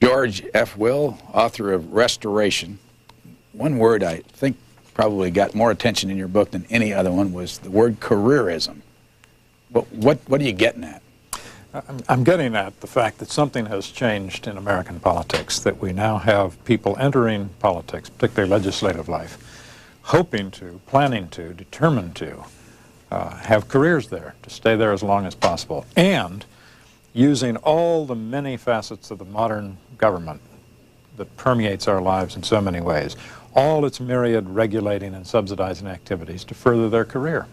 George F. Will, author of Restoration. One word I think probably got more attention in your book than any other one was the word careerism. What are you getting at? I'm getting at the fact that something has changed in American politics, that we now have people entering politics, particularly legislative life, hoping to, planning to, determined to have careers there, to stay there as long as possible, and using all the many facets of the modern government that permeates our lives in so many ways, all its myriad regulating and subsidizing activities to further their career.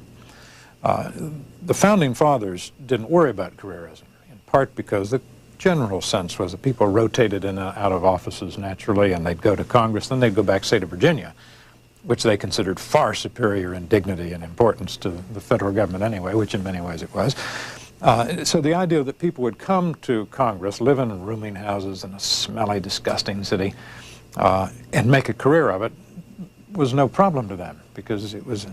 The Founding Fathers didn't worry about careerism, in part because the general sense was that people rotated in and out of offices naturally, and they'd go to Congress, then they'd go back, say, to Virginia, which they considered far superior in dignity and importance to the federal government anyway, which in many ways it was. So the idea that people would come to Congress, live in rooming houses in a smelly, disgusting city, and make a career of it was no problem to them, because it was,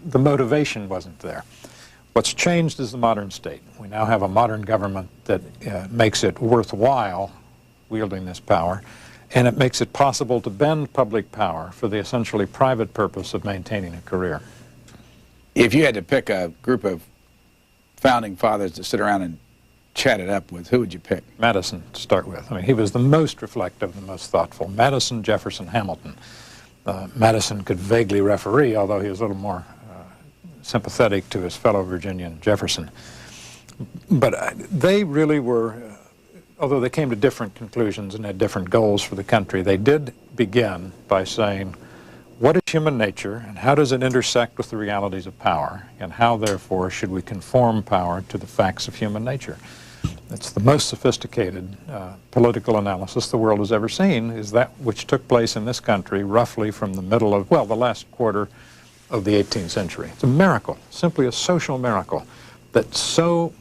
the motivation wasn't there. What's changed is the modern state. We now have a modern government that makes it worthwhile wielding this power, and it makes it possible to bend public power for the essentially private purpose of maintaining a career. If you had to pick a group of Founding Fathers to sit around and chat it up with, who would you pick? Madison, to start with. I mean, he was the most reflective, the most thoughtful. Madison, Jefferson, Hamilton. Madison could vaguely referee, although he was a little more sympathetic to his fellow Virginian Jefferson. But they really were, although they came to different conclusions and had different goals for the country, they did begin by saying, what is human nature, and how does it intersect with the realities of power, and how, therefore, should we conform power to the facts of human nature? It's the most sophisticated political analysis the world has ever seen, is that which took place in this country roughly from the middle of, well, the last quarter of the 18th century. It's a miracle, simply a social miracle, that so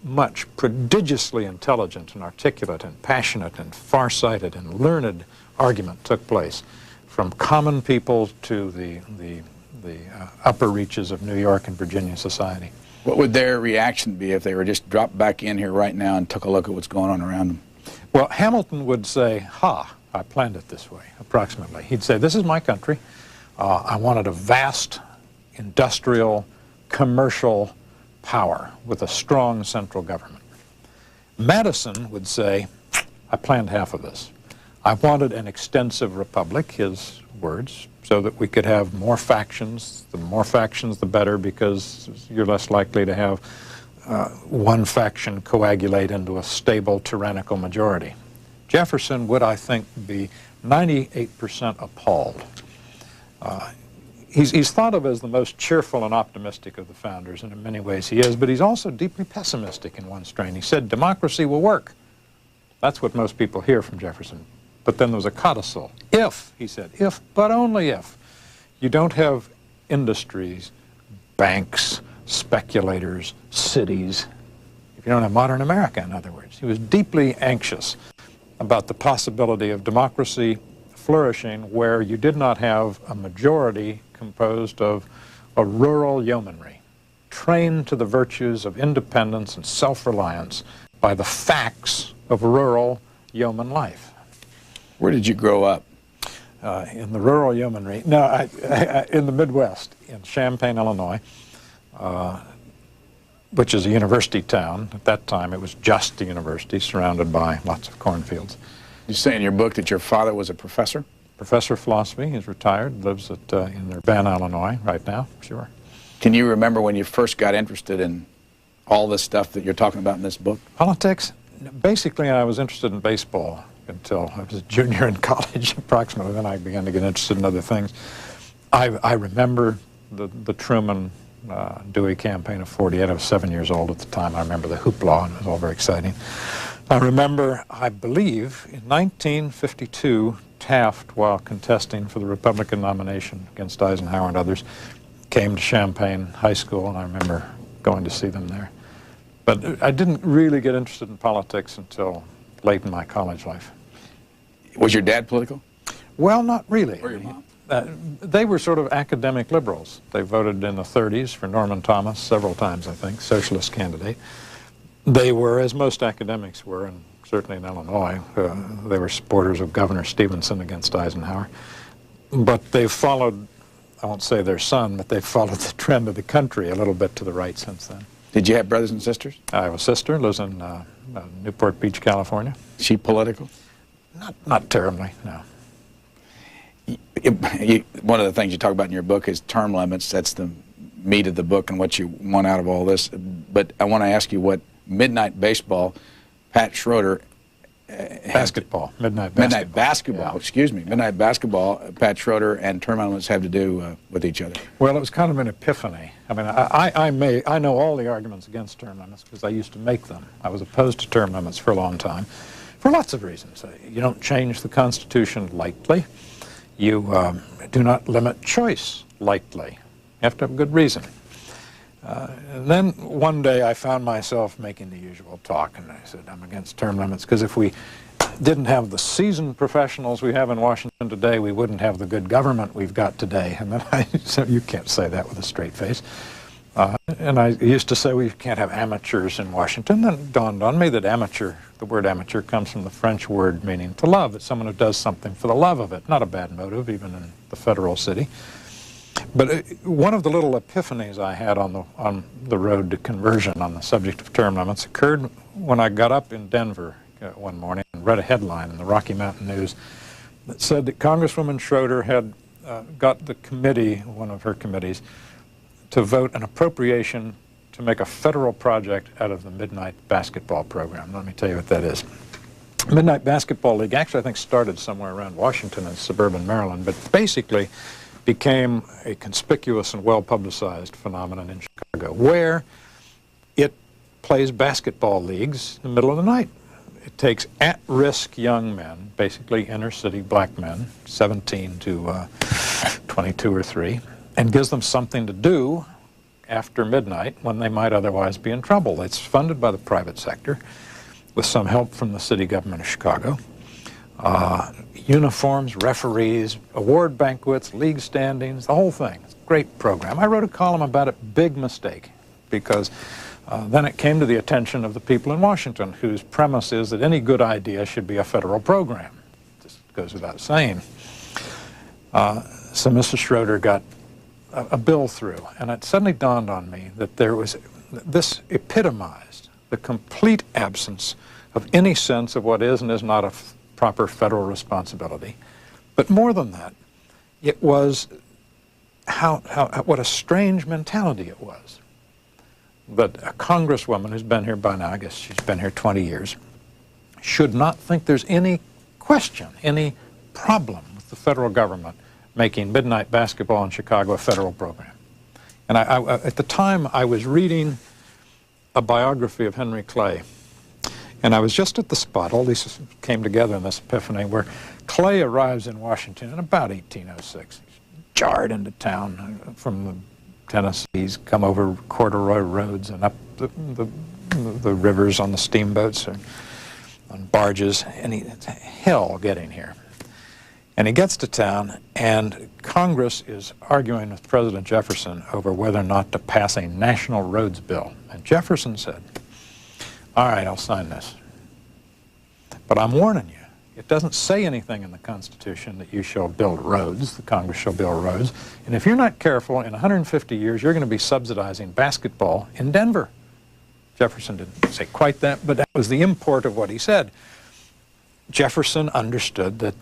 much prodigiously intelligent and articulate and passionate and far-sighted and learned argument took place, from common people to the upper reaches of New York and Virginia society. What would their reaction be if they were just dropped back in here right now and took a look at what's going on around them? Well, Hamilton would say, ha, I planned it this way, approximately. He'd say, this is my country. I wanted a vast industrial, commercial power with a strong central government. Madison would say, I planned half of this. I wanted an extensive republic, his words, so that we could have more factions. The more factions, the better, because you're less likely to have one faction coagulate into a stable, tyrannical majority. Jefferson would, I think, be 98% appalled. He's thought of as the most cheerful and optimistic of the founders, and in many ways he is, but he's also deeply pessimistic in one strain. He said, democracy will work. That's what most people hear from Jefferson. But then there was a codicil. If, he said, if, but only if, you don't have industries, banks, speculators, cities, if you don't have modern America, in other words. He was deeply anxious about the possibility of democracy flourishing where you did not have a majority composed of a rural yeomanry, trained to the virtues of independence and self-reliance by the facts of rural yeoman life. Where did you grow up? In the rural yeomanry. No, in the Midwest, in Champaign, Illinois, which is a university town. At that time, it was just a university surrounded by lots of cornfields. You say in your book that your father was a professor? Professor of philosophy. He's retired, lives at, in Urbana, Illinois right now, sure. Can you remember when you first got interested in all this stuff that you're talking about in this book? Politics? Basically, I was interested in baseball until I was a junior in college, approximately. Then I began to get interested in other things. I remember the Truman Dewey campaign of '48. I was 7 years old at the time. I remember the hoopla, and it was all very exciting. I remember, I believe, in 1952, Taft, while contesting for the Republican nomination against Eisenhower and others, came to Champaign High School, and I remember going to see them there. But I didn't really get interested in politics until late in my college life. Was your dad political? Well, not really. Or your mom? They were sort of academic liberals. They voted in the 30s for Norman Thomas several times, I think, socialist candidate. They were, as most academics were, and certainly in Illinois. They were supporters of Governor Stevenson against Eisenhower. But they've followed, I won't say their son, but they've followed the trend of the country a little bit to the right since then. Did you have brothers and sisters? I have a sister, lives in Newport Beach, California. Is she political? Not terribly, no. One of the things you talk about in your book is term limits. That's the meat of the book and what you want out of all this. But I want to ask you what midnight baseball, Pat Schroeder... Basketball, midnight basketball, yeah. Excuse me. Midnight basketball, Pat Schroeder and term limits have to do with each other. Well, it was kind of an epiphany. I mean, I know all the arguments against term limits because I used to make them. I was opposed to term limits for a long time, for lots of reasons. You don't change the Constitution lightly. You do not limit choice lightly. You have to have a good reason. And then one day I found myself making the usual talk, and I said, I'm against term limits, because if we didn't have the seasoned professionals we have in Washington today, we wouldn't have the good government we've got today. And then I said, you can't say that with a straight face. And I used to say, we can't have amateurs in Washington. Then it dawned on me that amateur, the word amateur comes from the French word meaning to love. It's someone who does something for the love of it. Not a bad motive, even in the federal city. But one of the little epiphanies I had on the road to conversion on the subject of term limits occurred when I got up in Denver one morning and read a headline in the Rocky Mountain News that said that Congresswoman Schroeder had got the committee, one of her committees, to vote an appropriation to make a federal project out of the Midnight Basketball program. Let me tell you what that is. Midnight Basketball League actually I think started somewhere around Washington in suburban Maryland, but basically became a conspicuous and well-publicized phenomenon in Chicago, where it plays basketball leagues in the middle of the night. It takes at-risk young men, basically inner-city black men, 17 to 22 or 3, and gives them something to do after midnight when they might otherwise be in trouble. It's funded by the private sector with some help from the city government of Chicago. Uniforms, referees, award banquets, league standings, the whole thing. It's a great program. I wrote a column about it, big mistake, because then it came to the attention of the people in Washington whose premise is that any good idea should be a federal program. This goes without saying. So Mrs. Schroeder got a bill through, and it suddenly dawned on me that this epitomized the complete absence of any sense of what is and is not a proper federal responsibility. But more than that, it was what a strange mentality it was. That a congresswoman who's been here by now, I guess she's been here 20 years, should not think there's any question, any problem with the federal government making midnight basketball in Chicago a federal program. And at the time, I was reading a biography of Henry Clay. And I was just at the spot, all these came together in this epiphany, where Clay arrives in Washington in about 1806. He's jarred into town from the Tennessee. He's come over corduroy roads and up the rivers on the steamboats or on barges, and it's hell getting here. And he gets to town, and Congress is arguing with President Jefferson over whether or not to pass a national roads bill. And Jefferson said, all right, I'll sign this. But I'm warning you, it doesn't say anything in the Constitution that you shall build roads, the Congress shall build roads. And if you're not careful, in 150 years, you're going to be subsidizing basketball in Denver. Jefferson didn't say quite that, but that was the import of what he said. Jefferson understood that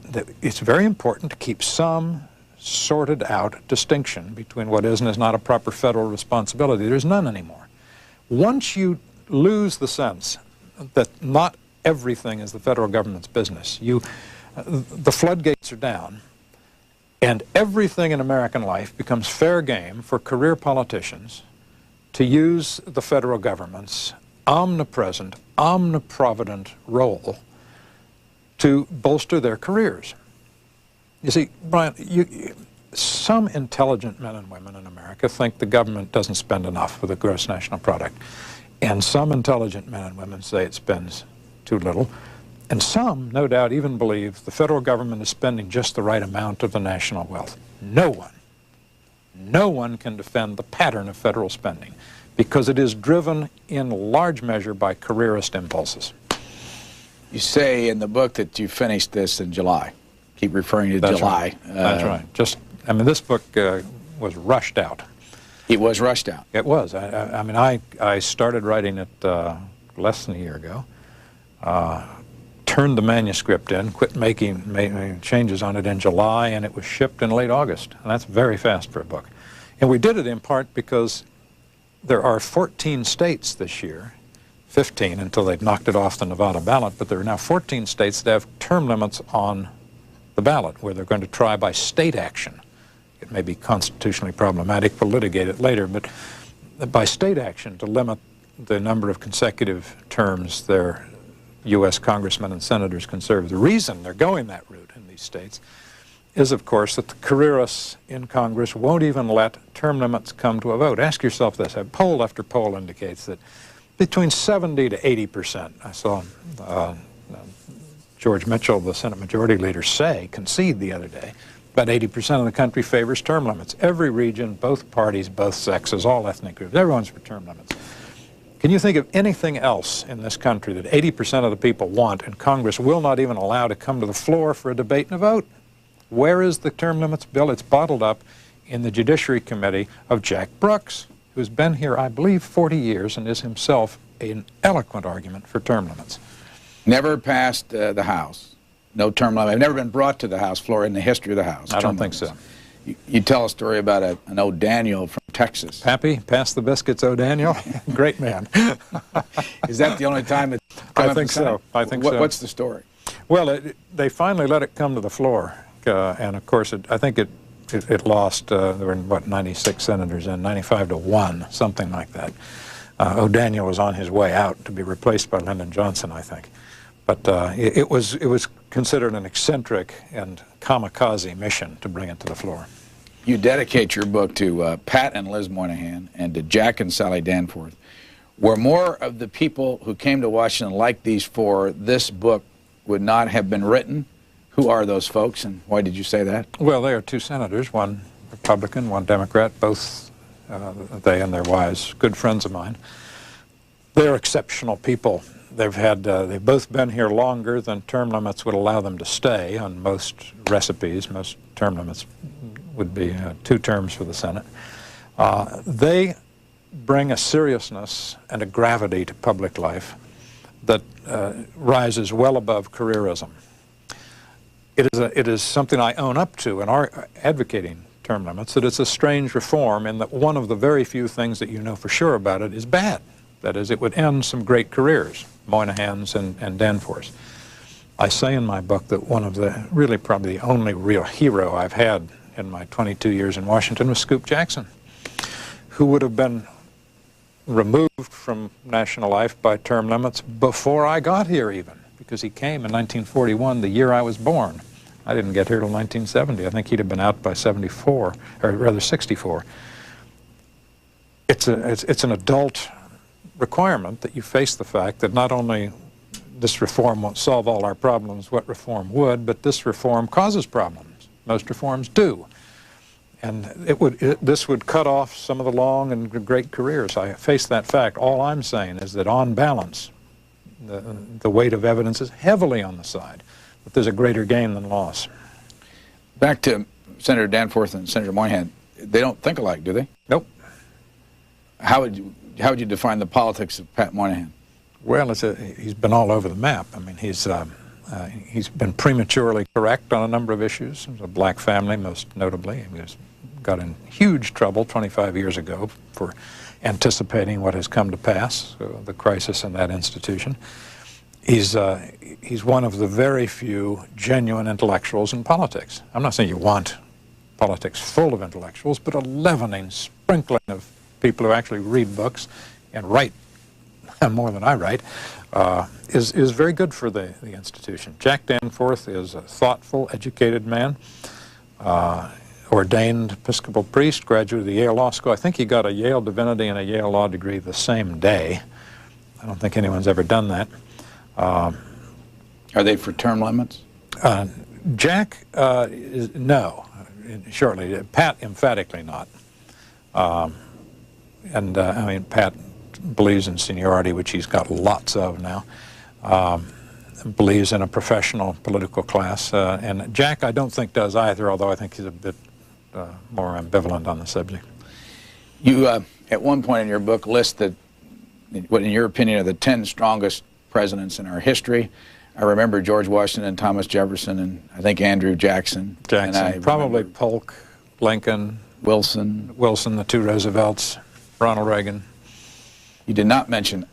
it's very important to keep some sorted out distinction between what is and is not a proper federal responsibility. There's none anymore. Once you lose the sense that not everything is the federal government's business, the floodgates are down, and everything in American life becomes fair game for career politicians to use the federal government's omnipresent, omniprovident role to bolster their careers. You see, Brian, some intelligent men and women in America think the government doesn't spend enough of the gross national product. And some intelligent men and women say it spends too little. And some, no doubt, even believe the federal government is spending just the right amount of the national wealth. No one can defend the pattern of federal spending because it is driven in large measure by careerist impulses. You say in the book that you finished this in July. Keep referring to That's July. Right. That's right. I mean, this book was rushed out. It was rushed out. It was. I mean, I started writing it less than a year ago, turned the manuscript in, quit making changes on it in July, and it was shipped in late August. And that's very fast for a book. And we did it in part because there are 14 states this year, 15 until they've knocked it off the Nevada ballot, but there are now 14 states that have term limits on the ballot where they're going to try by state action. It may be constitutionally problematic, we'll litigate it later, but by state action to limit the number of consecutive terms their U.S. congressmen and senators can serve. The reason they're going that route in these states is, of course, that the careerists in Congress won't even let term limits come to a vote. Ask yourself this. Poll after poll indicates that between 70 to 80%, I saw George Mitchell, the Senate Majority Leader, concede the other day, about 80% of the country favors term limits. Every region, both parties, both sexes, all ethnic groups, everyone's for term limits. Can you think of anything else in this country that 80% of the people want and Congress will not even allow to come to the floor for a debate and a vote? Where is the term limits bill? It's bottled up in the Judiciary Committee of Jack Brooks, who's been here, I believe, 40 years and is himself an eloquent argument for term limits. Never passed the House. No term limit. I've never been brought to the House floor in the history of the House. I don't think so. You tell a story about an O'Daniel from Texas. Pappy, pass the biscuits, O'Daniel. Great man. Is that the only time it's come I think so. I think so. What's the story? Well, they finally let it come to the floor, and of course, I think it lost. There were, what, 96 senators and 95 to 1, something like that. O'Daniel was on his way out to be replaced by Lyndon Johnson, I think. But it was considered an eccentric and kamikaze mission to bring it to the floor. You dedicate your book to Pat and Liz Moynihan and to Jack and Sally Danforth. Were more of the people who came to Washington like these four, this book would not have been written? Who are those folks, and why did you say that? Well, they are two senators, one Republican, one Democrat, both they and their wives, good friends of mine. They're exceptional people. They've both been here longer than term limits would allow them to stay on most recipes. Most term limits would be 2 terms for the Senate. They bring a seriousness and a gravity to public life that rises well above careerism. It is something I own up to in our advocating term limits, that it's a strange reform in that one of the very few things that you know for sure about it is bad. That is, it would end some great careers, Moynihan's and Danforth's. I say in my book that one of the, really probably the only real hero I've had in my 22 years in Washington was Scoop Jackson, who would have been removed from national life by term limits before I got here even, because he came in 1941, the year I was born. I didn't get here till 1970. I think he'd have been out by 74, or rather 64. It's an adult requirement that you face the fact that not only this reform won't solve all our problems, what reform would, but this reform causes problems. Most reforms do. And this would cut off some of the long and great careers. I face that fact. All I'm saying is that on balance, the weight of evidence is heavily on the side that there's a greater gain than loss. Back to Senator Danforth and Senator Moynihan, they don't think alike, do they? Nope. How would you define the politics of Pat Moynihan? Well, he's been all over the map. I mean, he's been prematurely correct on a number of issues. He was a black family, most notably. He got in huge trouble 25 years ago for anticipating what has come to pass, the crisis in that institution. He's one of the very few genuine intellectuals in politics. I'm not saying you want politics full of intellectuals, but a leavening, sprinkling of people who actually read books and write more than I write is very good for the institution. Jack Danforth is a thoughtful, educated man, ordained Episcopal priest, graduate of the Yale Law School. I think he got a Yale Divinity and a Yale Law degree the same day. I don't think anyone's ever done that. Are they for term limits? Jack, no, shortly. Pat, emphatically not. I mean, Pat believes in seniority, which he's got lots of now. believes in a professional political class. And Jack, I don't think, does either, although I think he's a bit more ambivalent on the subject. You, at one point in your book, list what, in your opinion, are the 10 strongest presidents in our history. I remember George Washington, Thomas Jefferson, and I think Andrew Jackson. Jackson, probably Polk, Lincoln, Wilson, the two Roosevelts, Ronald Reagan. You did not mention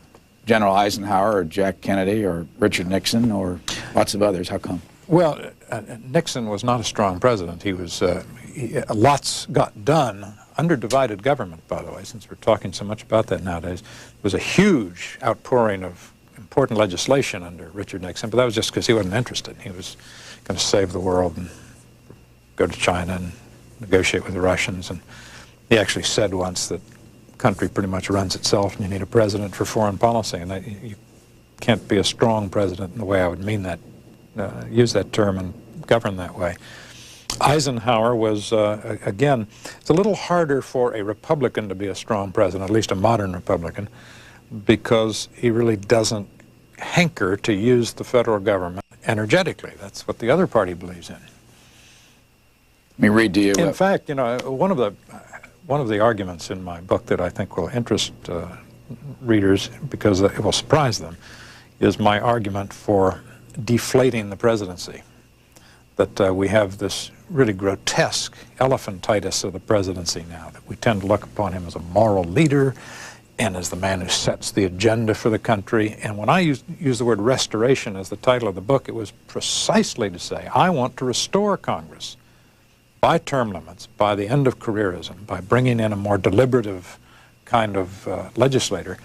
General Eisenhower or Jack Kennedy or Richard Nixon or lots of others. How come? Well, Nixon was not a strong president. He was, lots got done under divided government, by the way, since we're talking so much about that nowadays. There was a huge outpouring of important legislation under Richard Nixon, but that was just because he wasn't interested. He was going to save the world and go to China and negotiate with the Russians. And he actually said once that the country pretty much runs itself and you need a president for foreign policy. And that you can't be a strong president in the way I would mean that, use that term and govern that way. Eisenhower was, again, it's a little harder for a Republican to be a strong president, at least a modern Republican, because he really doesn't hanker to use the federal government energetically. That's what the other party believes in. Let me read to you. In fact, you know, one of the arguments in my book that I think will interest readers, because it will surprise them, is my argument for deflating the presidency. That we have this really grotesque elephantitis of the presidency now, that we tend to look upon him as a moral leader and as the man who sets the agenda for the country. And when I use the word restoration as the title of the book, it was precisely to say, I want to restore Congress by term limits, by the end of careerism, by bringing in a more deliberative kind of legislator.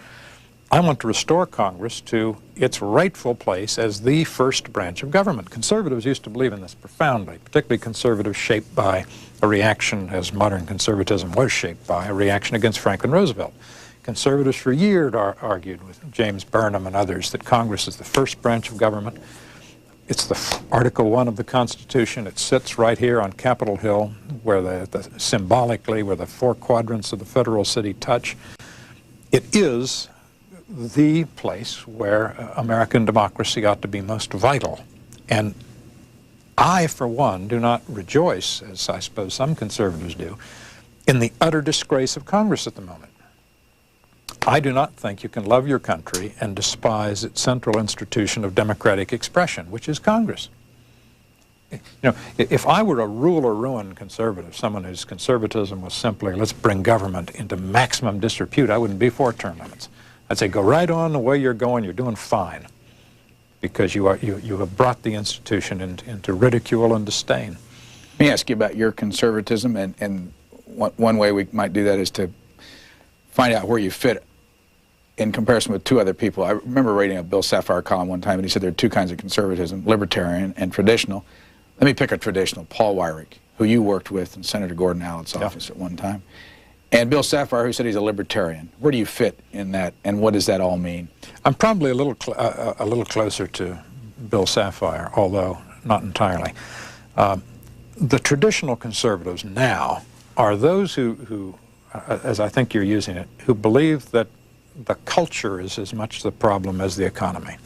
I want to restore Congress to its rightful place as the first branch of government. Conservatives used to believe in this profoundly, particularly conservatives shaped by a reaction, as modern conservatism was shaped by, a reaction against Franklin Roosevelt. Conservatives for years argued with James Burnham and others that Congress is the first branch of government. It's the Article I of the Constitution. It sits right here on Capitol Hill, where symbolically, where the four quadrants of the federal city touch. It is the place where American democracy ought to be most vital. And I, for one, do not rejoice, as I suppose some conservatives do, in the utter disgrace of Congress at the moment. I do not think you can love your country and despise its central institution of democratic expression, which is Congress. You know, if I were a rule or ruin conservative, someone whose conservatism was simply, let's bring government into maximum disrepute, I wouldn't be for term limits. I'd say, go right on the way you're going, you're doing fine, because you have brought the institution into ridicule and disdain. Let me ask you about your conservatism, and one way we might do that is to find out where you fit in comparison with two other people. I remember reading a Bill Safire column one time, and he said there are two kinds of conservatism, libertarian and traditional. Let me pick a traditional, Paul Weyrich, who you worked with in Senator Gordon Allen's office at one time. And Bill Safire, who said he's a libertarian. Where do you fit in that, and what does that all mean? I'm probably a little closer to Bill Safire, although not entirely. The traditional conservatives now are those who, as I think you're using it, who believe that the culture is as much the problem as the economy,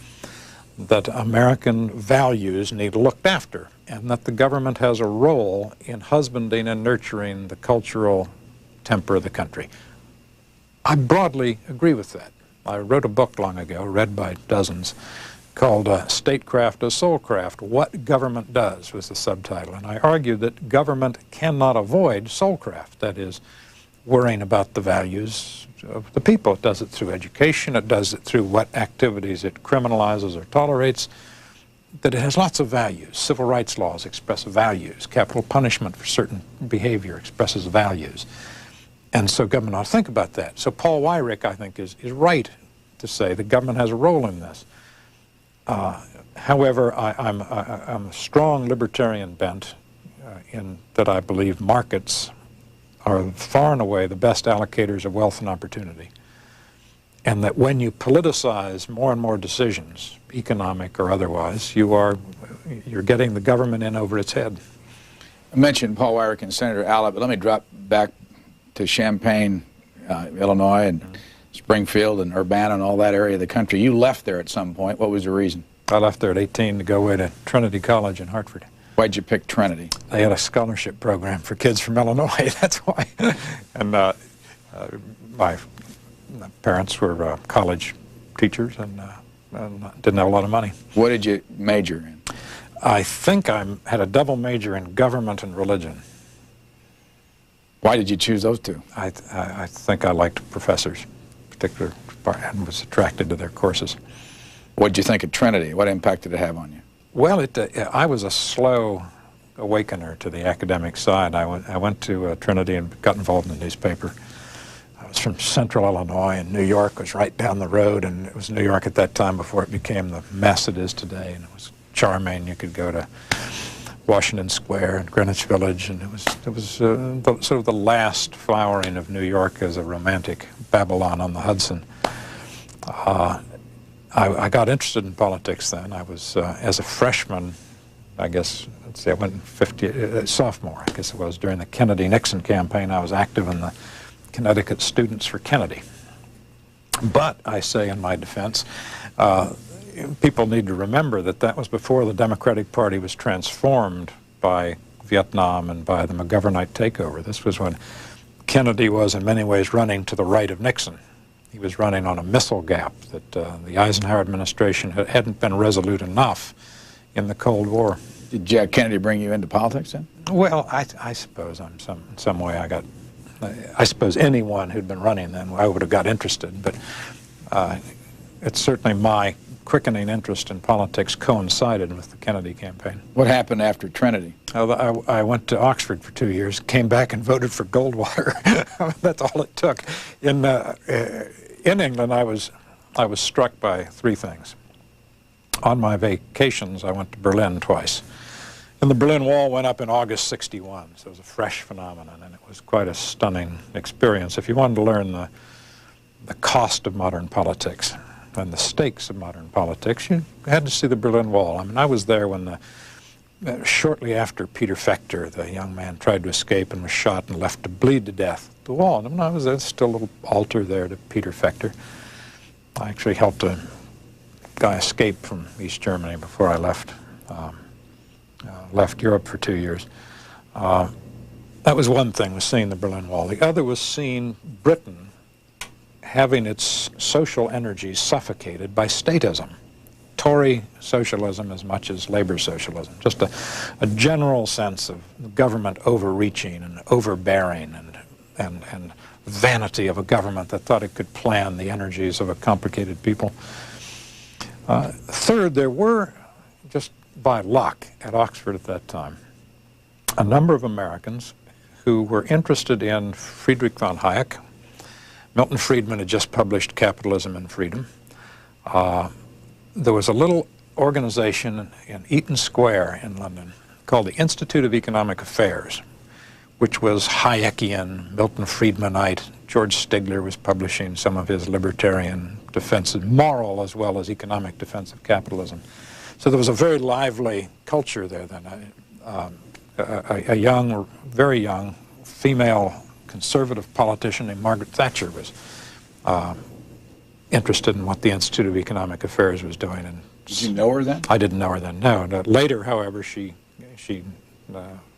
that American values need looked after, and that the government has a role in husbanding and nurturing the cultural temper of the country. I broadly agree with that. I wrote a book long ago, read by dozens, called Statecraft as Soulcraft, What Government Does was the subtitle. And I argued that government cannot avoid soulcraft, that is, worrying about the values of the people. It does it through education, it does it through what activities it criminalizes or tolerates, that it has lots of values. Civil rights laws express values. Capital punishment for certain behavior expresses values. And so government ought to think about that. So Paul Weyrich, I think, is right to say the government has a role in this. However, I'm a strong libertarian bent in that I believe markets are far and away the best allocators of wealth and opportunity. And that when you politicize more and more decisions, economic or otherwise, you're getting the government in over its head. I mentioned Paul Weyrich and Senator Allen, but let me drop back to Champaign, Illinois, and Springfield and Urbana and all that area of the country. You left there at some point. What was the reason? I left there at 18 to go away to Trinity College in Hartford. Why'd you pick Trinity? They had a scholarship program for kids from Illinois, that's why. And my parents were college teachers and didn't have a lot of money. What did you major in? I think I had a double major in government and religion. Why did you choose those two? I think I liked professors, particularly, and was attracted to their courses. What did you think of Trinity? What impact did it have on you? Well, I was a slow awakener to the academic side. I went to Trinity and got involved in the newspaper. I was from Central Illinois, and New York was right down the road, and it was New York at that time before it became the mess it is today, and it was charming. You could go to Washington Square and Greenwich Village, and it was sort of the last flowering of New York as a romantic Babylon on the Hudson. I got interested in politics then. I was, as a freshman, I guess, let's see, I went sophomore, I guess it was, during the Kennedy-Nixon campaign. I was active in the Connecticut Students for Kennedy. But, I say in my defense, people need to remember that that was before the Democratic Party was transformed by Vietnam and by the McGovernite takeover. This was when Kennedy was in many ways running to the right of Nixon. He was running on a missile gap that the Eisenhower administration hadn't been resolute enough in the Cold War. Did Jack Kennedy bring you into politics then? Well, I suppose in some way I suppose anyone who'd been running then, I would have got interested, but it's certainly my quickening interest in politics coincided with the Kennedy campaign. What happened after Trinity? I went to Oxford for 2 years, came back and voted for Goldwater. That's all it took. In England, I was struck by three things. On my vacations, I went to Berlin twice. And the Berlin Wall went up in August '61, so it was a fresh phenomenon, and it was quite a stunning experience. If you wanted to learn the cost of modern politics and the stakes of modern politics, you had to see the Berlin Wall. I mean, I was there when shortly after Peter Fechter, the young man, tried to escape and was shot and left to bleed to death at the wall. And I was there, still a little altar there to Peter Fechter. I actually helped a guy escape from East Germany before I left Europe for 2 years. That was one thing, was seeing the Berlin Wall. The other was seeing Britain having its social energies suffocated by statism. Tory socialism as much as labor socialism. Just a general sense of government overreaching and overbearing and vanity of a government that thought it could plan the energies of a complicated people. Third, there were, just by luck at Oxford at that time, a number of Americans who were interested in Friedrich von Hayek. Milton Friedman had just published Capitalism and Freedom. There was a little organization in Eaton Square in London called the Institute of Economic Affairs, which was Hayekian, Milton Friedmanite. George Stigler was publishing some of his libertarian defensive, moral as well as economic defense of capitalism. So there was a very lively culture there then. A young, very young, female conservative politician named Margaret Thatcher was interested in what the Institute of Economic Affairs was doing. And did you know her then? I didn't know her then, no. Later, however, she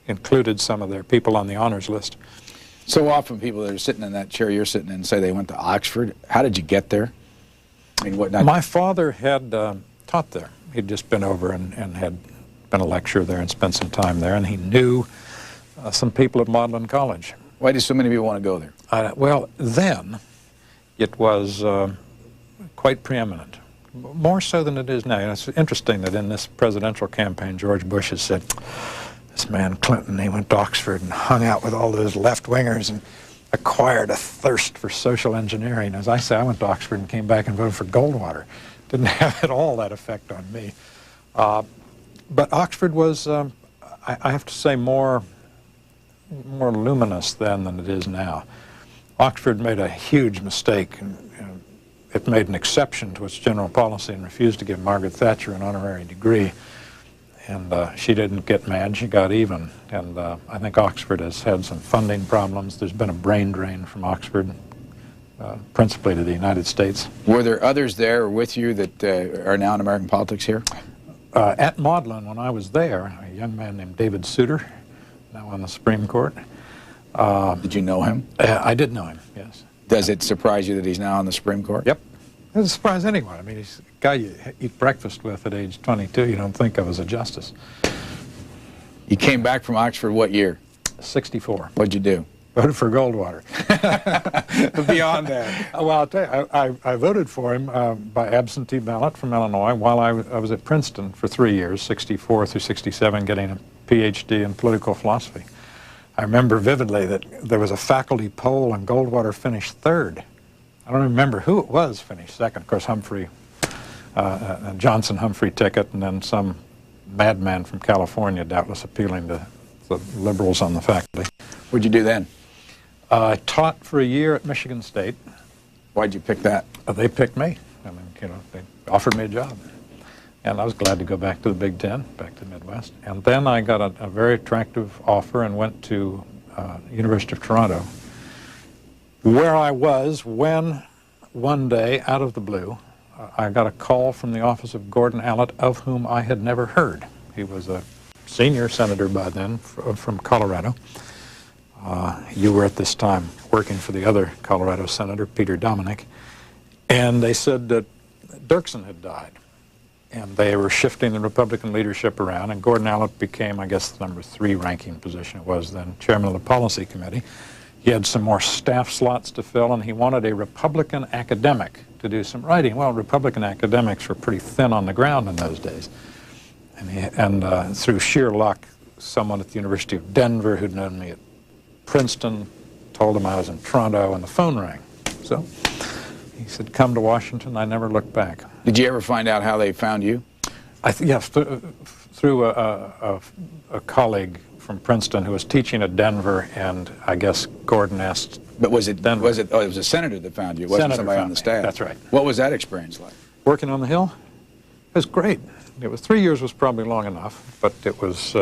included some of their people on the honors list. So often people that are sitting in that chair you're sitting in say they went to Oxford. How did you get there? I mean, what? My father had taught there. He'd just been over and had been a lecturer there and spent some time there, and he knew some people at Magdalen College. Why do so many people want to go there? Well, then it was quite preeminent, more so than it is now. And it's interesting that in this presidential campaign, George Bush has said, this man Clinton, he went to Oxford and hung out with all those left-wingers and acquired a thirst for social engineering. As I say, I went to Oxford and came back and voted for Goldwater. Didn't have at all that effect on me. But Oxford was, I have to say, more luminous then than it is now. Oxford made a huge mistake. And it made an exception to its general policy and refused to give Margaret Thatcher an honorary degree. And she didn't get mad, she got even. And I think Oxford has had some funding problems. There's been a brain drain from Oxford. principally to the United States. Were there others there with you that are now in American politics here? At Maudlin, when I was there, a young man named David Souter, now on the Supreme Court. Did you know him? I did know him, yes. Does it surprise you that he's now on the Supreme Court? Yep. It doesn't surprise anyone. I mean, he's a guy you eat breakfast with at age 22 you don't think of as a justice. You came back from Oxford what year? 64. What'd you do? Voted for Goldwater. Beyond that. Well, I'll tell you, I voted for him by absentee ballot from Illinois while I was at Princeton for 3 years, 64 through 67, getting a PhD in political philosophy. I remember vividly that there was a faculty poll and Goldwater finished third. I don't remember who it was finished second. Of course, Humphrey, Johnson-Humphrey ticket, and then some madman from California, doubtless appealing to the liberals on the faculty. What'd you do then? I taught for a year at Michigan State. Why'd you pick that? They picked me. I mean, you know, they offered me a job. And I was glad to go back to the Big Ten, back to the Midwest. And then I got a very attractive offer and went to University of Toronto, where I was when one day, out of the blue, I got a call from the office of Gordon Allott, of whom I had never heard. He was a senior senator by then from Colorado. You were at this time working for the other Colorado senator, Peter Dominic, and they said that Dirksen had died, and they were shifting the Republican leadership around, and Gordon Allott became, I guess, the number 3 ranking position it was then, chairman of the policy committee. He had some more staff slots to fill, and he wanted a Republican academic to do some writing. Well, Republican academics were pretty thin on the ground in those days, and through sheer luck, someone at the University of Denver who'd known me at Princeton told him I was in Toronto, and the phone rang. So he said, come to Washington. I never looked back. Did you ever find out how they found you? Yes, through a colleague from Princeton who was teaching at Denver, and I guess Gordon asked. But was it Denver. was it? Oh, it was a senator that found you. It wasn't Senator somebody on found the me. staff. That's right. What was that experience like? Working on the Hill? It was great. It was 3 years was probably long enough, but it was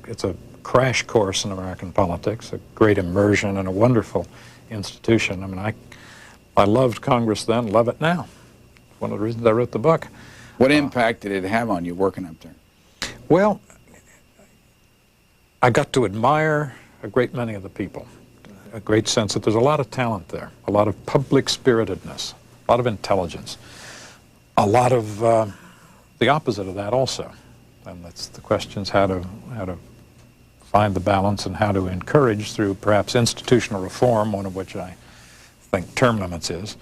it's a crash course in American politics, a great immersion, and a wonderful institution. I mean, I loved Congress then, love it now. One of the reasons I wrote the book. What impact did it have on you working up there? Well, I got to admire a great many of the people, a great sense that there's a lot of talent there, a lot of public spiritedness, a lot of intelligence, a lot of the opposite of that also. And that's the questions how to find the balance and how to encourage through perhaps institutional reform, one of which I think term limits is,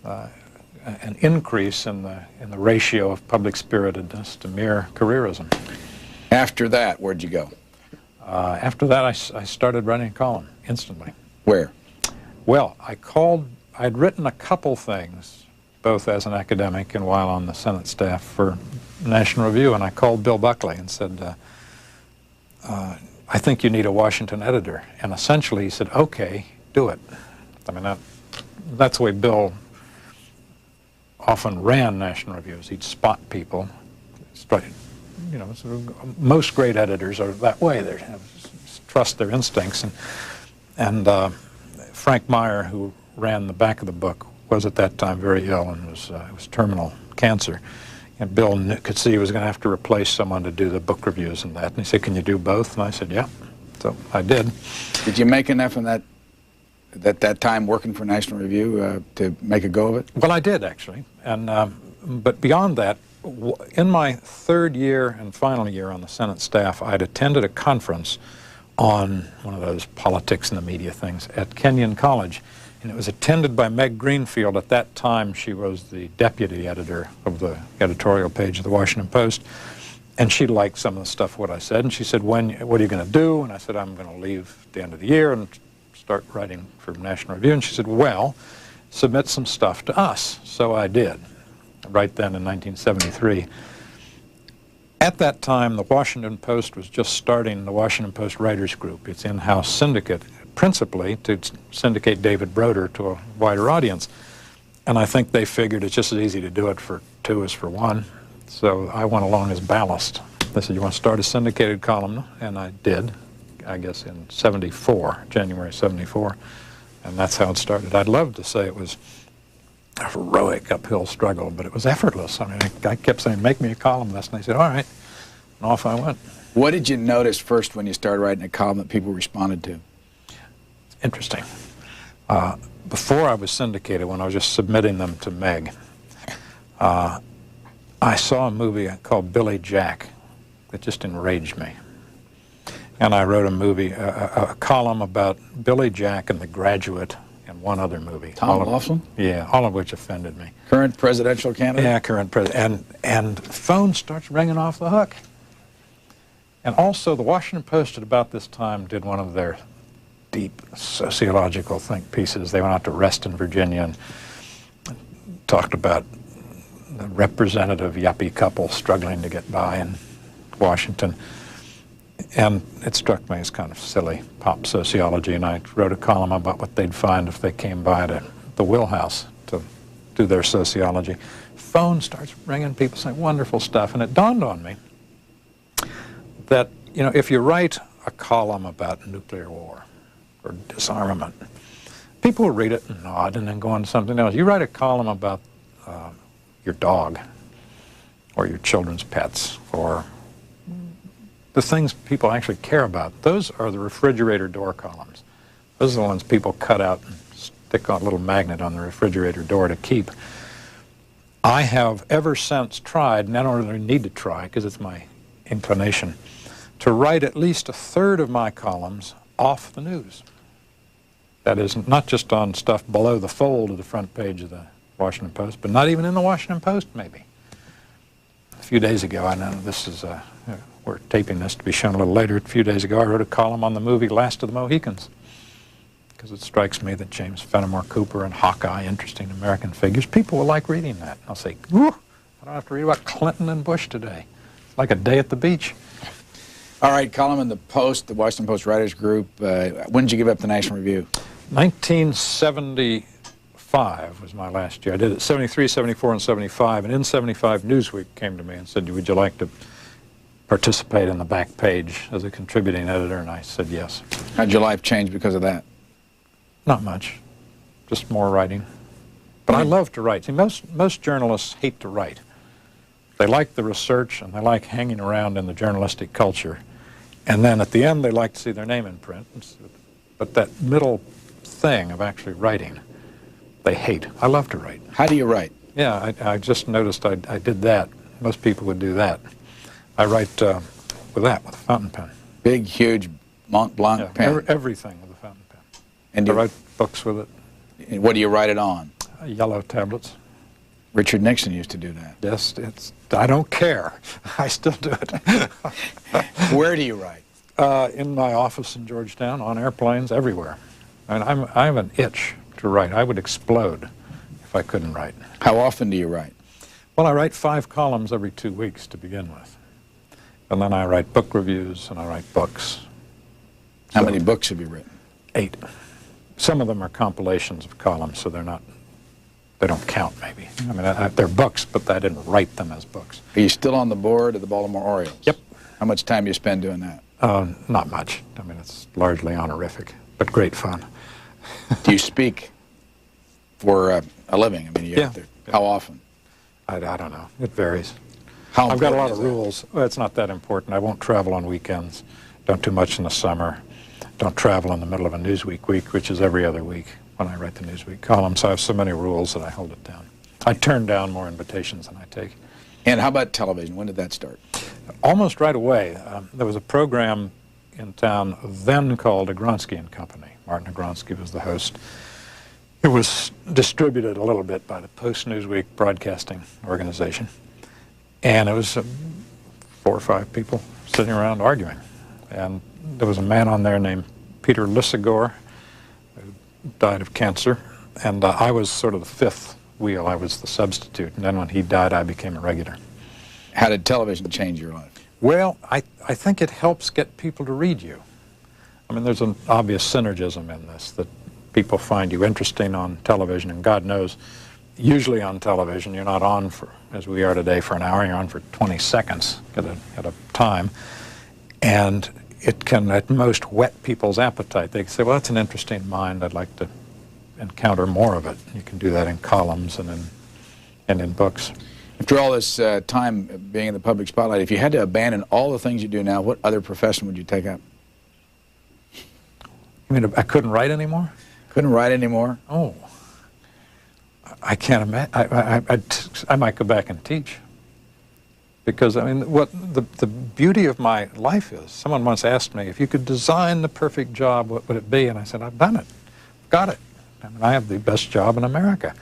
an increase in the ratio of public spiritedness to mere careerism. After that, where'd you go? After that, I started writing a column instantly. Where? Well, I'd written a couple things, both as an academic and while on the Senate staff for National Review, and I called Bill Buckley and said, I think you need a Washington editor. And essentially he said, okay, do it. I mean, that's the way Bill often ran National Reviews. He'd spot people. You know, most great editors are that way. They trust their instincts. And Frank Meyer, who ran the back of the book, was at that time very ill and was terminal cancer. And Bill could see he was going to have to replace someone to do the book reviews and that. And he said, can you do both? And I said, yeah. So I did. Did you make enough in that time working for National Review to make a go of it? Well, I did, actually. And but beyond that, in my 3rd year and final year on the Senate staff, I'd attended a conference on one of those politics and the media things at Kenyon College. And it was attended by Meg Greenfield. At that time, she was the deputy editor of the editorial page of the Washington Post. And she liked some of the stuff, what I said. And she said, what are you going to do? And I said, I'm going to leave at the end of the year and start writing for National Review. And she said, well, submit some stuff to us. So I did, right then in 1973. At that time, the Washington Post was just starting the Washington Post Writers Group, its in-house syndicate, principally to syndicate David Broder to a wider audience. And I think they figured it's just as easy to do it for 2 as for 1. So I went along as ballast. They said, you want to start a syndicated column? And I did, I guess in 74, January 74. And that's how it started. I'd love to say it was a heroic uphill struggle, but it was effortless. I mean, I kept saying, make me a columnist, and they said, all right, and off I went. What did you notice first when you started writing a column that people responded to? Interesting. Before I was syndicated, when I was just submitting them to Meg, I saw a movie called Billy Jack that just enraged me. And I wrote a column about Billy Jack and The Graduate and one other movie. Tom Laughlin? Yeah, all of which offended me. Current presidential candidate? Yeah, current president. And the phone starts ringing off the hook. And also, the Washington Post at about this time did one of their deep sociological think pieces. They went out to Reston, Virginia, and talked about the representative yuppie couple struggling to get by in Washington. And it struck me as kind of silly pop sociology, and I wrote a column about what they'd find if they came by to the Will House to do their sociology. Phone starts ringing, people saying wonderful stuff, and it dawned on me that, you know, if you write a column about nuclear war or disarmament, people will read it and nod and then go on to something else. You write a column about your dog or your children's pets or the things people actually care about. Those are the refrigerator door columns. Those are the ones people cut out and stick on a little magnet on the refrigerator door to keep. I have ever since tried, and I don't really need to try because it's my inclination, to write at least a third of my columns off the news. That is, not just on stuff below the fold of the front page of the Washington Post, but not even in the Washington Post, maybe. A few days ago, I know this is, we're taping this to be shown a little later. A few days ago, I wrote a column on the movie Last of the Mohicans, because it strikes me that James Fenimore Cooper and Hawkeye, interesting American figures, people will like reading that. I'll say, ooh, I don't have to read about Clinton and Bush today. It's like a day at the beach. All right, column in the Post, the Washington Post Writers Group. When did you give up the National Review? 1975 was my last year. I did it 73, 74, and 75. And in 75, Newsweek came to me and said, would you like to participate in the back page as a contributing editor? And I said yes. How'd your life change because of that? Not much. Just more writing. But I love to write. See, most journalists hate to write. They like the research and they like hanging around in the journalistic culture. And then at the end, they like to see their name in print. But that middle thing of actually writing, they hate. I love to write. How do you write? Yeah, I just noticed I did that. Most people would do that. I write with a fountain pen. Big, huge Mont Blanc pen? Everything with a fountain pen. And I write books with it. What do you write it on? Yellow tablets. Richard Nixon used to do that. Yes, I don't care. I still do it. Where do you write? In my office in Georgetown, on airplanes, everywhere. I mean, I have an itch to write. I would explode if I couldn't write. How often do you write? Well, I write 5 columns every 2 weeks to begin with. And then I write book reviews and I write books. How many books have you written? 8. Some of them are compilations of columns, so they don't count, maybe. I mean, they're books, but I didn't write them as books. Are you still on the board of the Baltimore Orioles? Yep. How much time do you spend doing that? Not much. I mean, it's largely honorific, but great fun. Do you speak for a living? I mean, Yeah. How often? I don't know. It varies. How I've got a lot important of is that? rules. Well, it's not that important. I won't travel on weekends. Don't do much in the summer. Don't travel in the middle of a Newsweek week, which is every other week when I write the Newsweek columns. I have so many rules that I hold it down. I turn down more invitations than I take. And how about television? When did that start? Almost right away. There was a program in town then called Agronsky and Company. Martin Agronsky was the host. It was distributed a little bit by the Post-Newsweek Broadcasting Organization. And it was 4 or 5 people sitting around arguing. And there was a man on there named Peter Lissagore, who died of cancer. And I was sort of the 5th wheel. I was the substitute. And then when he died, I became a regular. How did television change your life? Well, I think it helps get people to read you. I mean, there's an obvious synergism in this, that people find you interesting on television, and God knows, usually on television, you're not on for, as we are today, for an hour, you're on for 20 seconds at a time, and it can at most whet people's appetite. They can say, well, that's an interesting mind, I'd like to encounter more of it. You can do that in columns and in books. After all this time being in the public spotlight, if you had to abandon all the things you do now, what other profession would you take up? You mean I couldn't write anymore? Couldn't write anymore? Oh, I can't imagine. I might go back and teach. Because, I mean, what the beauty of my life is, someone once asked me, if you could design the perfect job, what would it be? And I said, I've done it. Got it. I mean, I have the best job in America.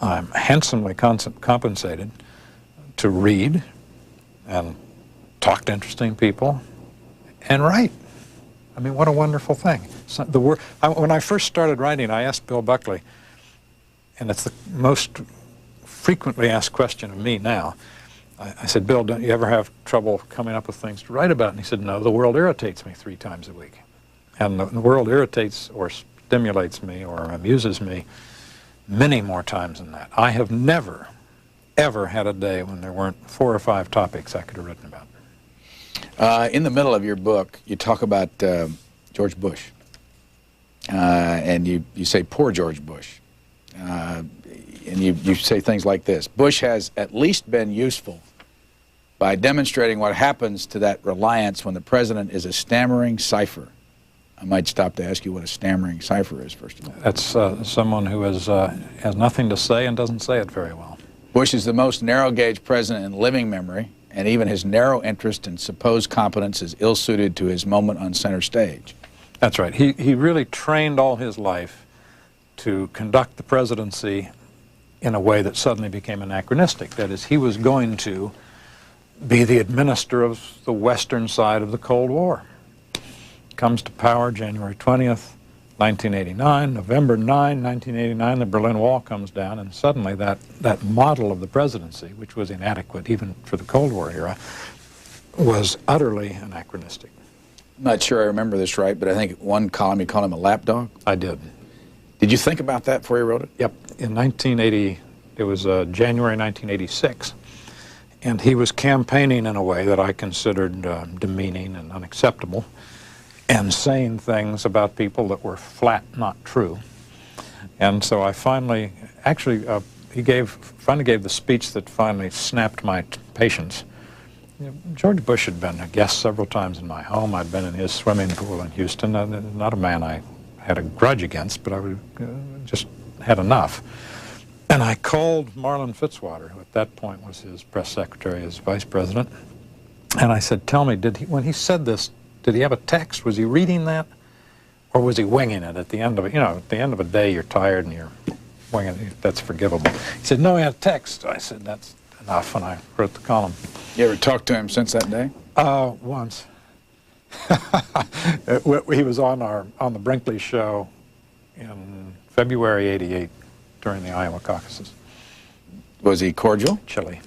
I'm handsomely compensated to read and talk to interesting people and write. I mean, what a wonderful thing. So when I first started writing, I asked Bill Buckley, and it's the most frequently asked question of me now. I said, Bill, don't you ever have trouble coming up with things to write about? And he said, no, the world irritates me 3 times a week. And the world irritates or stimulates me or amuses me many more times than that. I have never, ever had a day when there weren't 4 or 5 topics I could have written about. In the middle of your book, you talk about George Bush. And you say, poor George Bush. And you say things like this: Bush has at least been useful by demonstrating what happens to that reliance when the president is a stammering cipher. I might stop to ask you what a stammering cipher is, first of all. That's someone who has nothing to say and doesn't say it very well. Bush is the most narrow-gauge president in living memory, and even his narrow interest and supposed competence is ill-suited to his moment on center stage. That's right. He really trained all his life to conduct the presidency in a way that suddenly became anachronistic. That is, he was going to be the administrator of the western side of the Cold War. Comes to power January 20th, 1989, November 9, 1989, the Berlin Wall comes down, and suddenly that model of the presidency, which was inadequate even for the Cold War era, was utterly anachronistic. I'm not sure I remember this right, but I think one column you called him a lapdog. I did. Did you think about that before you wrote it? Yep. In 1980, it was January 1986, and he was campaigning in a way that I considered demeaning and unacceptable, and saying things about people that were flat not true. And so I finally, actually, finally gave the speech that finally snapped my patience. You know, George Bush had been a guest several times in my home. I'd been in his swimming pool in Houston. Not a man I had a grudge against, but I just had enough. And I called Marlin Fitzwater, who at that point was his press secretary as vice president, and I said, tell me, when he said this, did he have a text? Was he reading that? Or was he winging it at the end of it? You know, at the end of a day, you're tired and you're winging it. That's forgivable. He said, no, he had a text. I said, that's enough, and I wrote the column. You ever talked to him since that day? Once. He was on the Brinkley show in February '88 during the Iowa caucuses. Was he cordial? Chilly.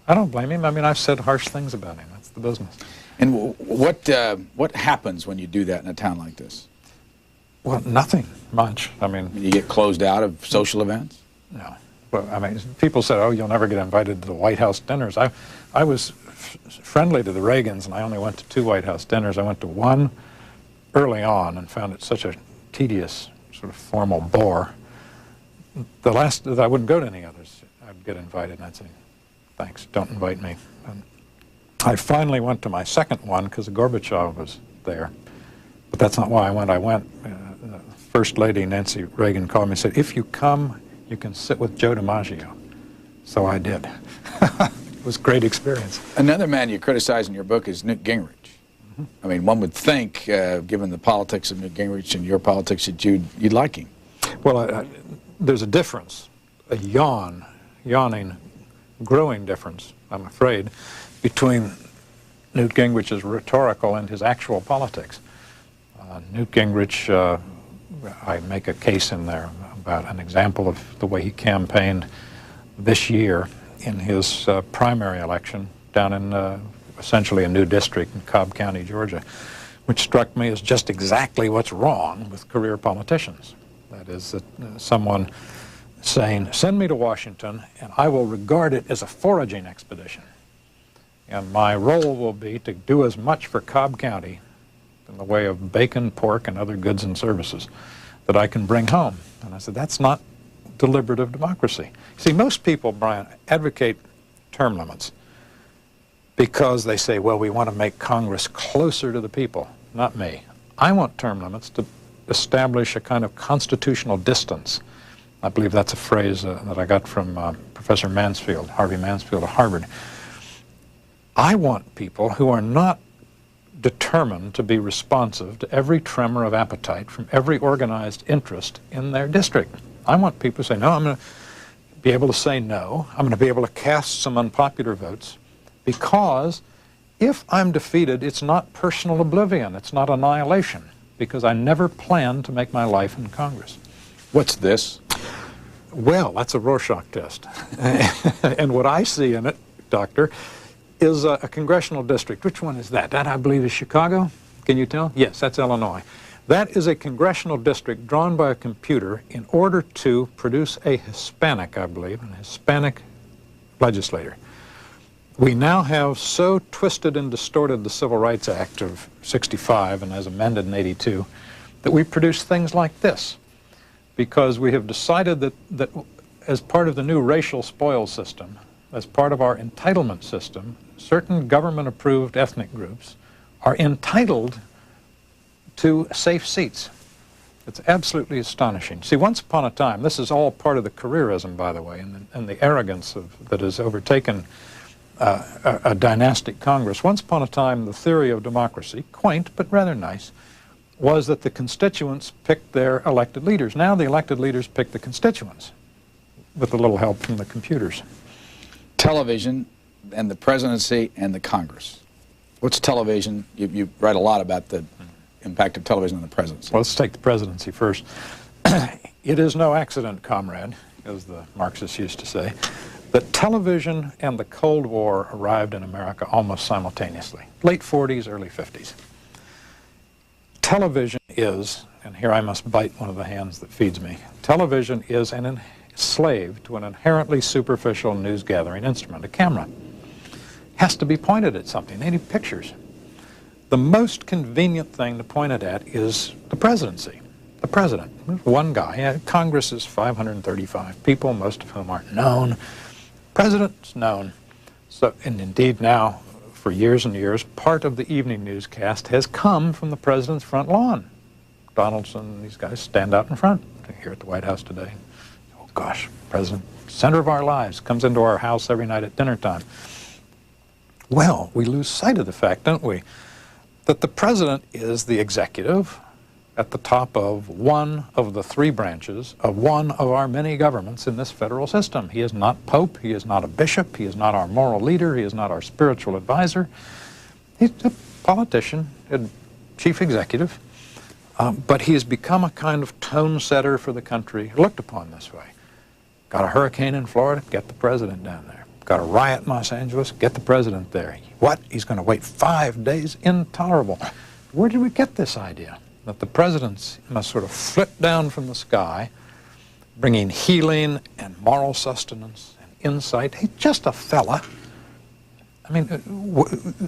I don't blame him. I mean, I've said harsh things about him. That's the business. And what happens when you do that in a town like this? Well, nothing much. I mean, You get closed out of social events? no. Well, I mean, people said, oh, you'll never get invited to the White House dinners. I was friendly to the Reagans, and I only went to 2 White House dinners. I went to one early on and found it such a tedious, sort of formal bore. The last, I wouldn't go to any others. I'd get invited, and I'd say, thanks, don't invite me. And I finally went to my second one because Gorbachev was there. But that's not why I went. First Lady Nancy Reagan called me and said, if you come, you can sit with Joe DiMaggio. So I did. It was a great experience. Another man you criticize in your book is Newt Gingrich. Mm-hmm. I mean, one would think, given the politics of Newt Gingrich and your politics, that you'd like him. Well, there's a difference, a yawning, growing difference, I'm afraid, between Newt Gingrich's rhetorical and his actual politics. Newt Gingrich, I make a case in there about an example of the way he campaigned this year in his primary election down in essentially a new district in Cobb County, Georgia, which struck me as just exactly what's wrong with career politicians. That is, that someone saying, send me to Washington and I will regard it as a foraging expedition. And my role will be to do as much for Cobb County in the way of bacon, pork, and other goods and services that I can bring home. And I said, that's not deliberative democracy. See, most people, Brian, advocate term limits because they say, well, we want to make Congress closer to the people. Not me. I want term limits to establish a kind of constitutional distance. I believe that's a phrase that I got from Professor Mansfield, Harvey Mansfield of Harvard. I want people who are not determined to be responsive to every tremor of appetite from every organized interest in their district. I want people to say, no, I'm going to be able to say no. I'm going to be able to cast some unpopular votes, because if I'm defeated, it's not personal oblivion. It's not annihilation, because I never planned to make my life in Congress. What's this? Well, that's a Rorschach test. And what I see in it, Doctor, is a congressional district. Which one is that? That, I believe, is Chicago. Can you tell? Yes, that's Illinois. That is a congressional district drawn by a computer in order to produce a Hispanic, I believe, an Hispanic legislator. We now have so twisted and distorted the Civil Rights Act of '65 and as amended in '82 that we produce things like this, because we have decided that as part of the new racial spoils system, as part of our entitlement system, certain government-approved ethnic groups are entitled to safe seats. It's absolutely astonishing. See, once upon a time, this is all part of the careerism, by the way, and the arrogance that has overtaken a dynastic Congress. Once upon a time, the theory of democracy, quaint but rather nice, was that the constituents picked their elected leaders. Now the elected leaders pick the constituents, with a little help from the computers. Television and the presidency and the Congress. What's television? You write a lot about the impact of television on the presidency. Well, let's take the presidency first. It is no accident, comrade, as the Marxists used to say, that television and the Cold War arrived in America almost simultaneously. Late 40s, early 50s. Television is, and here I must bite one of the hands that feeds me, television is an slave to an inherently superficial news-gathering instrument, a camera. Has to be pointed at something. They need pictures. The most convenient thing to point it at is the presidency. The president, one guy. Congress is 535 people, most of whom aren't known. President's known. So, and indeed now, for years and years, part of the evening newscast has come from the president's front lawn. Donaldson and these guys stand out in front here at the White House today. Oh gosh, president, center of our lives, comes into our house every night at dinner time. Well, we lose sight of the fact, don't we, that the president is the executive at the top of one of the three branches of one of our many governments in this federal system. He is not Pope, he is not a bishop, he is not our moral leader, he is not our spiritual advisor. He's a politician, a chief executive, but he has become a kind of tone setter for the country, looked upon this way. Got a hurricane in Florida? Get the president down there. Got a riot in Los Angeles? Get the president there. What? He's going to wait 5 days? Intolerable. Where did we get this idea? That the presidents must sort of flit down from the sky, bringing healing and moral sustenance and insight. He's just a fella. I mean,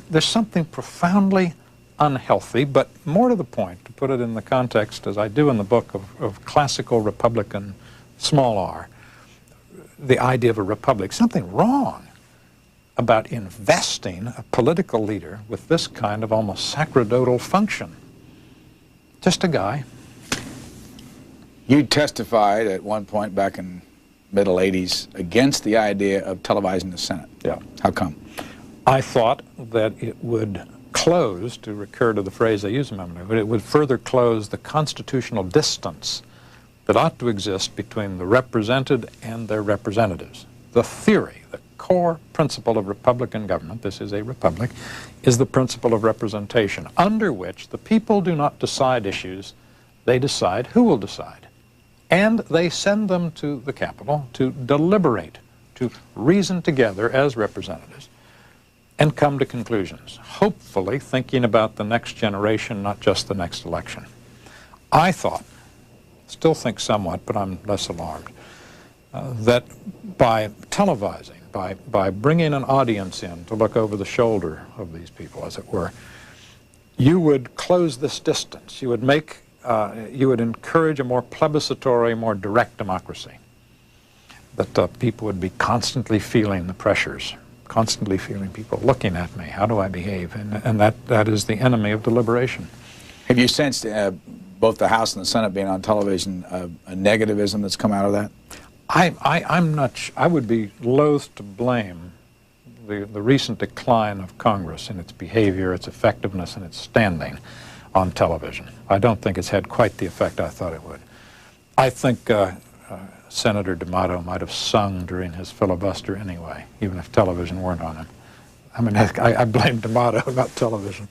there's something profoundly unhealthy, but more to the point, to put it in the context, as I do in the book, of classical Republican, small r, the idea of a republic. Something wrong about investing a political leader with this kind of almost sacerdotal function. Just a guy. You testified at one point back in middle 80s against the idea of televising the Senate. Yeah. How come? I thought that it would close, to recur to the phrase I used a moment ago, it would further close the constitutional distance that ought to exist between the represented and their representatives. The theory, the core principle of Republican government, this is a republic, is the principle of representation, under which the people do not decide issues, they decide who will decide. And they send them to the Capitol to deliberate, to reason together as representatives, and come to conclusions, hopefully thinking about the next generation, not just the next election. I thought, still think somewhat, but I'm less alarmed, that by televising, by bringing an audience in to look over the shoulder of these people, as it were, you would close this distance. You would make you would encourage a more plebiscitary, more direct democracy. That people would be constantly feeling the pressures, constantly feeling people looking at me. How do I behave? And that is the enemy of deliberation. Have you sensed, both the House and the Senate being on television, a negativism that's come out of that? I'm not. I would be loath to blame the recent decline of Congress in its behavior, its effectiveness, and its standing on television. I don't think it's had quite the effect I thought it would. I think Senator D'Amato might have sung during his filibuster anyway, even if television weren't on him. I mean, I blame D'Amato, not television.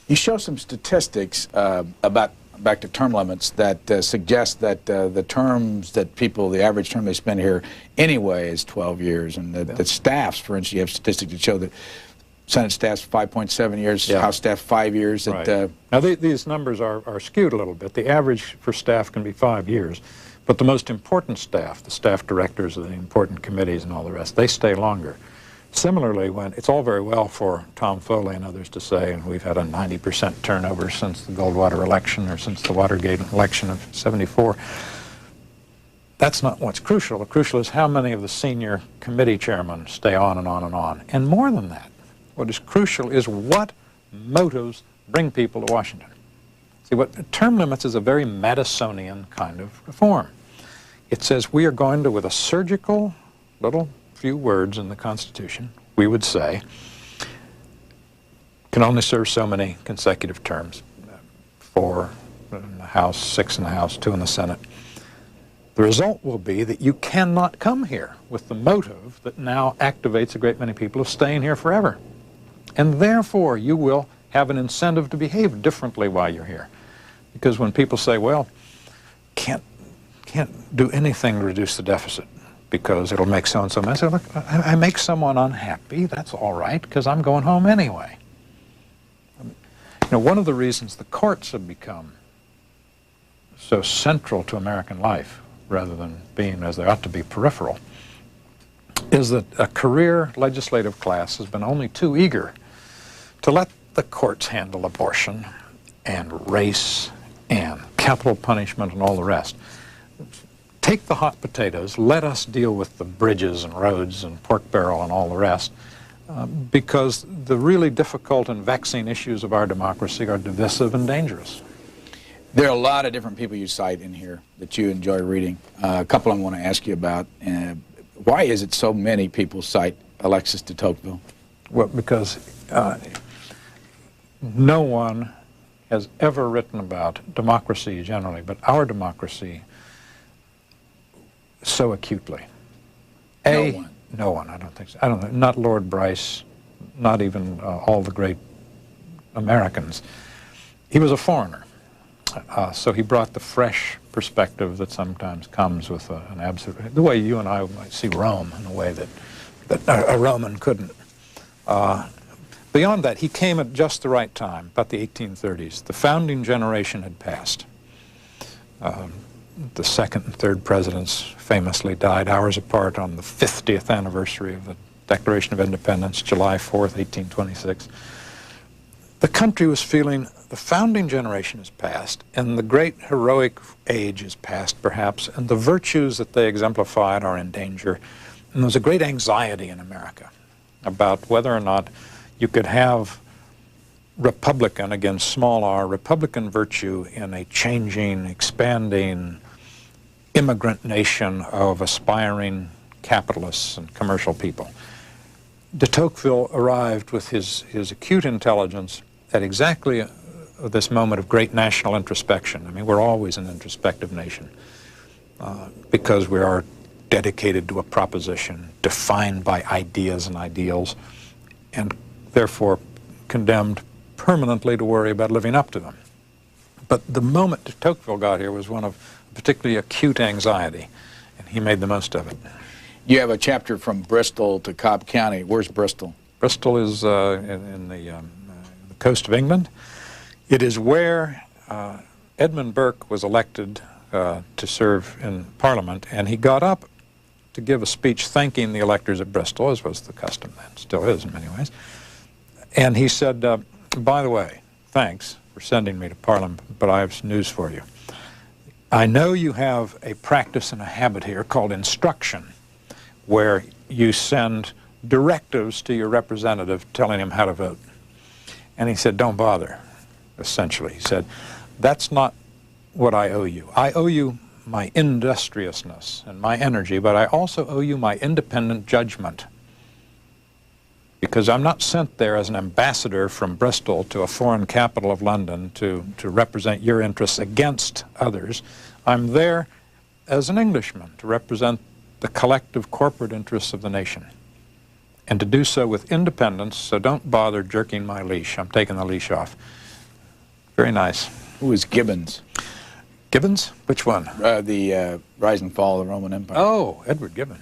You show some statistics about back to term limits that suggest that the terms that people, the average term they spend here anyway is 12 years, and that staffs, for instance, you have statistics that show that Senate staff's 5.7 years, House staff 5 years. Right. Now these numbers are skewed a little bit. The average for staff can be 5 years, but the most important staff, the staff directors of the important committees and all the rest, they stay longer. Similarly, when it's all very well for Tom Foley and others to say, and we've had a 90% turnover since the Goldwater election or since the Watergate election of '74, that's not what's crucial. The crucial is how many of the senior committee chairmen stay on and on and on. And more than that, what is crucial is what motives bring people to Washington. See, term limits is a very Madisonian kind of reform. It says we are going to, with a surgical little few words in the Constitution, we would say, can only serve so many consecutive terms, 4 in the House, 6 in the House, 2 in the Senate. The result will be that you cannot come here with the motive that now activates a great many people of staying here forever. And therefore, you will have an incentive to behave differently while you're here. Because when people say, well, can't do anything to reduce the deficit, because it'll make so-and-so mad. I say, look, I make someone unhappy, that's all right, because I'm going home anyway. You know, one of the reasons the courts have become so central to American life, rather than being, as they ought to be, peripheral, is that a career legislative class has been only too eager to let the courts handle abortion and race and capital punishment and all the rest. Take the hot potatoes, let us deal with the bridges and roads and pork barrel and all the rest, because the really difficult and vexing issues of our democracy are divisive and dangerous. There are a lot of different people you cite in here that you enjoy reading. A couple I want to ask you about. Why is it so many people cite Alexis de Tocqueville? Well, because no one has ever written about democracy generally, but our democracy so acutely. No one, I don't think so. I don't know, not Lord Bryce, not even all the great Americans. He was a foreigner, so he brought the fresh perspective that sometimes comes with an absolute, the way you and I might see Rome in a way that a Roman couldn't. Beyond that, he came at just the right time, about the 1830s. The founding generation had passed. The second and third presidents famously died hours apart on the 50th anniversary of the Declaration of Independence, July 4th, 1826. The country was feeling the founding generation is past, and the great heroic age is past, perhaps, and the virtues that they exemplified are in danger. And there was a great anxiety in America about whether or not you could have Republican, again, small r, Republican virtue in a changing, expanding, immigrant nation of aspiring capitalists and commercial people. De Tocqueville arrived with his acute intelligence at exactly this moment of great national introspection. I mean, we're always an introspective nation because we are dedicated to a proposition, defined by ideas and ideals, and therefore condemned permanently to worry about living up to them. But the moment de Tocqueville got here was one of particularly acute anxiety, and he made the most of it. You have a chapter from Bristol to Cobb County. Where's Bristol? Bristol is in the coast of England. It is where Edmund Burke was elected to serve in Parliament, and he got up to give a speech thanking the electors at Bristol, as was the custom then, still is in many ways. And he said, by the way, thanks, for sending me to Parliament, but I have news for you. I know you have a practice and a habit here called instruction, where you send directives to your representative telling him how to vote. And he said, don't bother, essentially. He said, that's not what I owe you. I owe you my industriousness and my energy, but I also owe you my independent judgment. Because I'm not sent there as an ambassador from Bristol to a foreign capital of London to represent your interests against others. I'm there as an Englishman to represent the collective corporate interests of the nation, and to do so with independence, so don't bother jerking my leash. I'm taking the leash off. Very nice. Who is Gibbons? Gibbons? Which one? The rise and fall of the Roman Empire. Oh, Edward Gibbon.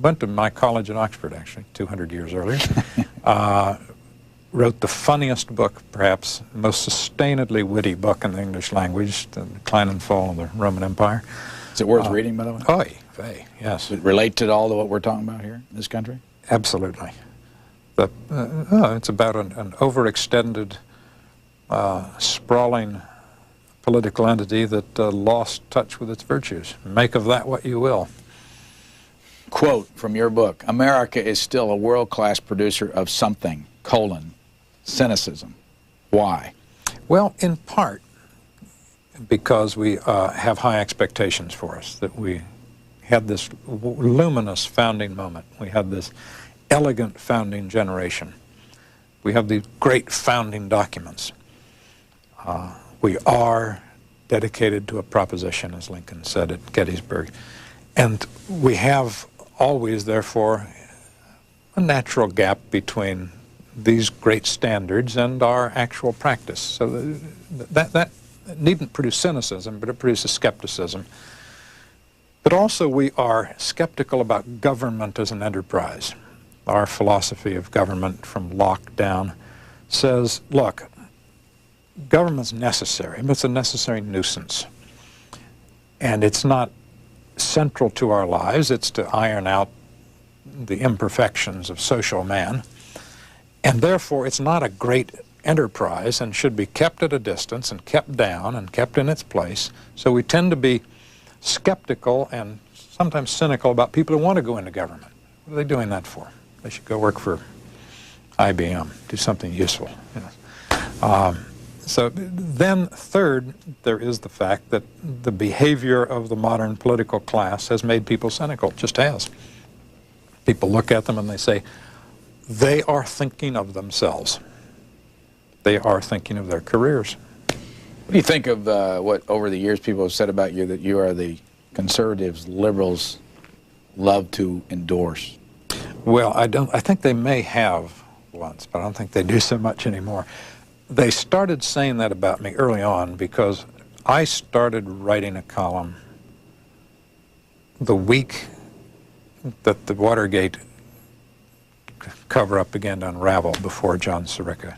Went to my college at Oxford, actually, 200 years earlier. Wrote the funniest book, perhaps, most sustainedly witty book in the English language, The Decline and Fall of the Roman Empire. Is it worth reading, by the way? Oy vey, yes. Does it relate to all to what we're talking about here in this country? Absolutely. It's about an overextended, sprawling political entity that lost touch with its virtues. Make of that what you will. Quote from your book, America is still a world-class producer of something, cynicism. Why? Well, in part because we have high expectations for us, that we had this luminous founding moment. We had this elegant founding generation. We have these great founding documents. We are dedicated to a proposition, as Lincoln said at Gettysburg. And we have always, therefore, a natural gap between these great standards and our actual practice. So that needn't produce cynicism, but it produces skepticism. But also we are skeptical about government as an enterprise. Our philosophy of government from Locke down says, look, government's necessary, but it's a necessary nuisance. And it's not central to our lives. It's to iron out the imperfections of social man. And therefore, it's not a great enterprise and should be kept at a distance and kept down and kept in its place. So we tend to be skeptical and sometimes cynical about people who want to go into government. What are they doing that for? They should go work for IBM, do something useful. You know. So then, third, there is the fact that the behavior of the modern political class has made people cynical, just has. People look at them and they say, they are thinking of themselves. They are thinking of their careers. What do you think of what over the years people have said about you, that you are the conservatives, liberals love to endorse? Well, I think they may have once, but I don't think they do so much anymore. They started saying that about me early on because I started writing a column the week that the Watergate cover-up began to unravel before Judge Sirica.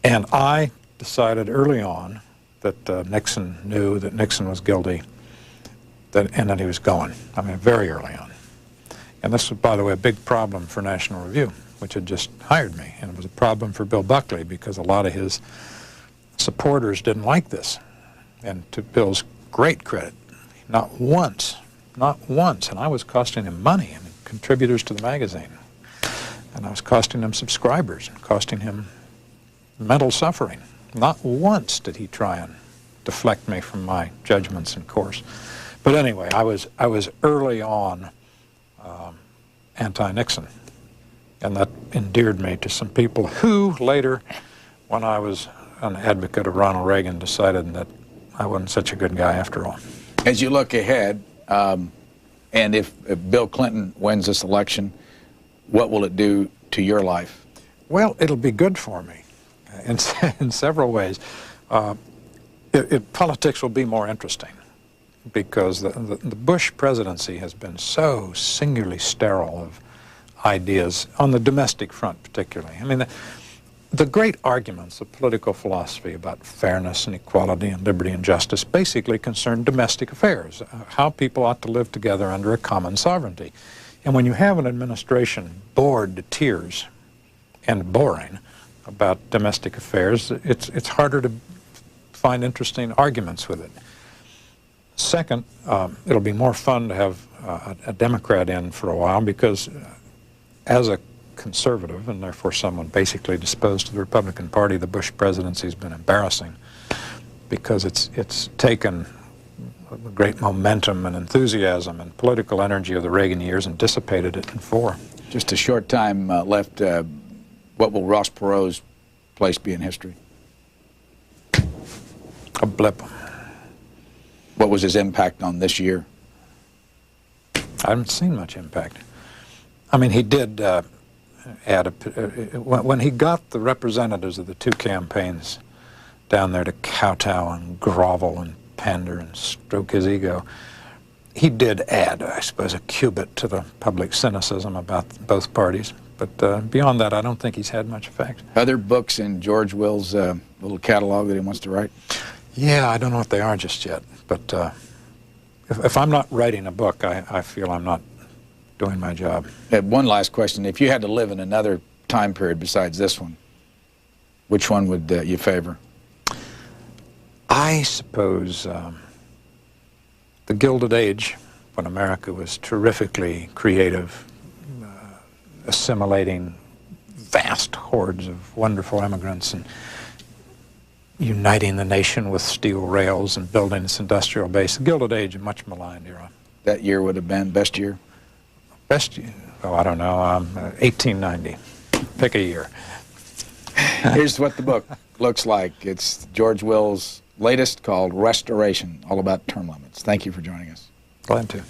And I decided early on that Nixon knew that Nixon was guilty, and that he was going. I mean, very early on. And this was, by the way, a big problem for National Review, which had just hired me. And it was a problem for Bill Buckley because a lot of his supporters didn't like this. And to Bill's great credit, not once, and I was costing him money, I mean, contributors to the magazine. And I was costing him subscribers and costing him mental suffering. Not once did he try and deflect me from my judgments and course. But anyway, I was early on anti-Nixon. And that endeared me to some people who later, when I was an advocate of Ronald Reagan, decided that I wasn't such a good guy after all. As you look ahead, and if Bill Clinton wins this election, what will it do to your life? Well, it'll be good for me in several ways. Politics will be more interesting because the Bush presidency has been so singularly sterile of ideas, on the domestic front particularly. I mean, the great arguments of political philosophy about fairness and equality and liberty and justice basically concern domestic affairs, how people ought to live together under a common sovereignty. And when you have an administration bored to tears and boring, about domestic affairs, it's harder to find interesting arguments with it. Second, it'll be more fun to have a Democrat in for a while, because as a conservative, and therefore someone basically disposed to the Republican Party, the Bush presidency has been embarrassing, because it's taken the great momentum and enthusiasm and political energy of the Reagan years and dissipated it in 4. Just a short time left. What will Ross Perot's place be in history? A blip. What was his impact on this year? I haven't seen much impact. I mean, he did add when he got the representatives of the 2 campaigns down there to kowtow and grovel and pander and stroke his ego, he did add, I suppose, a cubit to the public cynicism about both parties. But beyond that, I don't think he's had much effect. Other books in George Will's little catalog that he wants to write? Yeah, I don't know what they are just yet. But if I'm not writing a book, I feel I'm not doing my job. One last question. If you had to live in another time period besides this one, which one would you favor? I suppose the Gilded Age, when America was terrifically creative, assimilating vast hordes of wonderful immigrants and uniting the nation with steel rails and building its industrial base. The Gilded Age, a much maligned era. That year would have been best year? Best year? Oh, I don't know. 1890. Pick a year. Here's what the book looks like. It's George Will's latest, called Restoration, all about term limits. Thank you for joining us. Glad to.